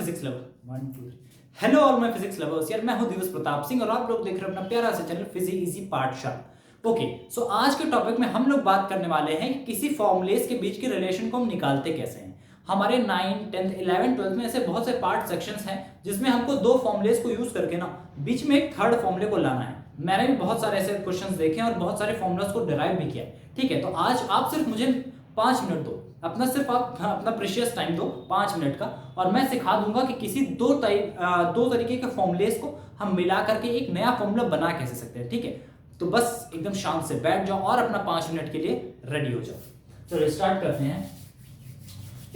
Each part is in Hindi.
Physics lover 1 2 hello all my physics lovers यार, मैं हूं दिवस प्रताप सिंह और आप लोग देख रहे हैं अपना प्यारा सा चैनल फिजिक्स इजी पाठशाला। ओके, सो आज के टॉपिक में हम लोग बात करने वाले हैं कि किसी फॉर्मूलेस के बीच के रिलेशन को हम निकालते कैसे हैं। हमारे 9th 10th 11th 12th में ऐसे बहुत से पार्ट सेक्शंस हैं जिसमें हमको दो फॉर्मूलेस को यूज करके ना बीच में एक थर्ड फॉर्मूले को लाना है। मैंने भी बहुत सारे ऐसे क्वेश्चंस देखे हैं और बहुत सारे फॉर्मूलास को डिराइव भी किया है। ठीक है, तो आज आप सिर्फ मुझे 5 मिनट दो, अपना प्रेशियस टाइम दो 5 मिनट का, और मैं सिखा दूंगा कि किसी दो तरीके के फॉर्मूलेस को हम मिला करके एक नया फॉर्मूला बना कैसे सकते हैं। ठीक है, तो बस एकदम शांत से बैठ जाओ और अपना 5 मिनट के लिए रेडी हो जाओ। चलो स्टार्ट करते हैं।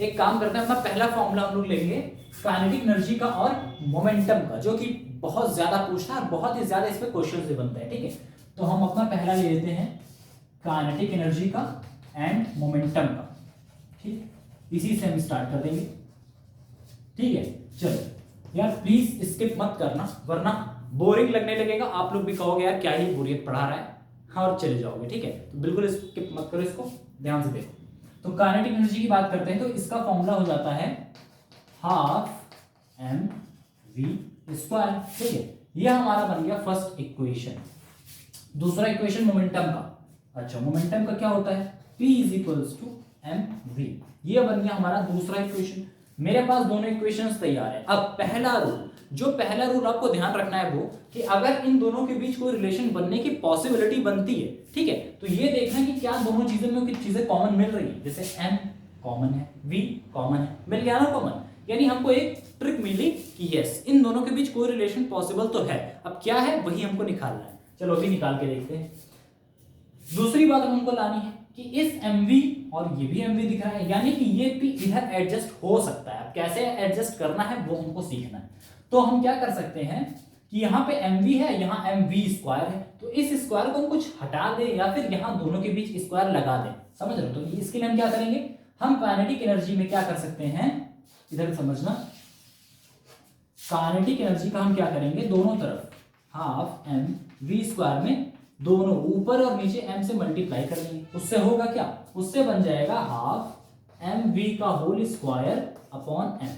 एक काम करते हैं, अपना पहला फॉर्मूला हम लोग लेंगे काइनेटिक एनर्जी का और मोमेंटम का, जो कि बहुत ज्यादा पूछता है और बहुत ही ज्यादा इस पे क्वेश्चंस भी बनते हैं। ठीक है, तो हम अपना पहला ले लेते हैं काइनेटिक एनर्जी का एंड मोमेंटम का। ठीक, इसी से हम स्टार्ट कर देंगे। ठीक है, चलो यार प्लीज स्किप मत करना वरना बोरिंग लगने लगेगा, आप लोग भी कहोगे यार क्या ही बोरियत पढ़ा रहा है और चले जाओगे। ठीक है, तो बिल्कुल स्किप मत करो, इसको ध्यान से देखो। तो काइनेटिक एनर्जी की बात करते हैं तो इसका फॉर्मूला हो जाता है हाफ एम वी स्क्वायर। ठीक है, यह हमारा बन गया फर्स्ट इक्वेशन। दूसरा इक्वेशन मोमेंटम का, अच्छा मोमेंटम का क्या होता है, P is equals to M V, ये बन गया हमारा दूसरा इक्वेशन। मेरे पास दोनों इक्वेशंस तैयार है। अब पहला रूल आपको ध्यान रखना है वो कि अगर इन दोनों के बीच कोई रिलेशन बनने की पॉसिबिलिटी बनती है, ठीक है, तो ये देखना कि क्या दोनों चीजों में कुछ चीजें कॉमन मिल रही है। जैसे m कॉमन है, v कॉमन है, मिल गया ना कॉमन, यानी हमको एक ट्रिक मिली कि यस इन दोनों के बीच कोई रिलेशन पॉसिबल तो है। अब क्या है वही हमको निकालना है। चलो अभी निकाल के देखते हैं। दूसरी बात हमको लानी है कि इस mv और ये भी mv दिख रहा है, यानी कि ये p इधर एडजस्ट हो सकता है। अब कैसे एडजस्ट करना है वो हमको सीखना है। तो हम क्या कर सकते हैं कि यहाँ पे mv है, यहाँ mv स्क्वायर है, तो इस स्क्वायर को हम कुछ हटा दें या फिर यहाँ दोनों के बीच स्क्वायर लगा दें। समझ रहे हो? तो इसके लिए हम क्या करेंगे, हम काइनेटिक एनर्जी में क्या कर सकते हैं, इधर समझना, काइनेटिक एनर्जी का हम क्या करेंगे, दोनों तरफ हाफ एम वी स्क्वायर में दोनों ऊपर और नीचे m से मल्टीप्लाई कर लेंगे। उससे होगा क्या, उससे बन जाएगा हाफ एम वी का होल स्क्वायर अपॉन m।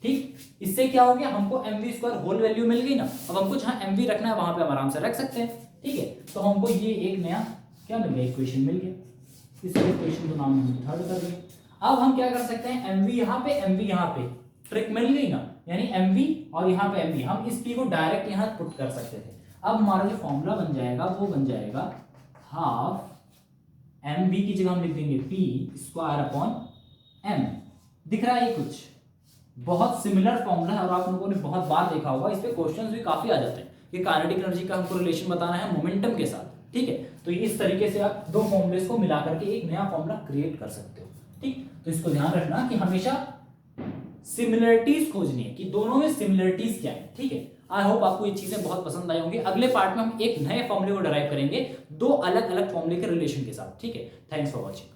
ठीक, इससे क्या हो गया, हमको M V square whole value मिल गई ना। अब हमको जहां एम वी रखना है वहां पे हम आराम से रख सकते हैं। ठीक है, तो हमको ये एक नया क्या मिल गया, इक्वेशन मिल गया। इस इक्वेशन को नाम हम थर्ड कर देंगे। अब हम क्या कर सकते हैं, एम वी यहाँ पे एम वी यहाँ पे, ट्रिक मिल गई ना, यानी एम वी और यहाँ पे एम वी, हम इस p को डायरेक्ट यहाँ पुट कर सकते थे। अब हमारा जो फॉर्मूला बन जाएगा वो बन जाएगा हाफ एम वी की जगह हम लिख देंगे p स्क्वायर अपॉन m। दिख रहा है ये कुछ बहुत सिमिलर फॉर्मूला है और आप लोगों ने बहुत बार देखा होगा, इस पे क्वेश्चंस भी काफी आ जाते हैं कि काइनेटिक एनर्जी का हमको रिलेशन बताना है मोमेंटम के साथ। ठीक है, तो इस तरीके से आप दो फॉर्मूलेस को मिला करके एक नया फॉर्मूला क्रिएट कर सकते हो। ठीक, तो इसको ध्यान रखना कि हमेशा सिमिलरिटीज खोजनी है कि दोनों में सिमिलरिटीज क्या है। ठीक है, आई होप आपको ये चीजें बहुत पसंद आई होंगी। अगले पार्ट में हम एक नए फॉर्मूले को डिराइव करेंगे दो अलग अलग फॉर्मूले के रिलेशन के साथ। ठीक है, थैंक्स फॉर वॉचिंग।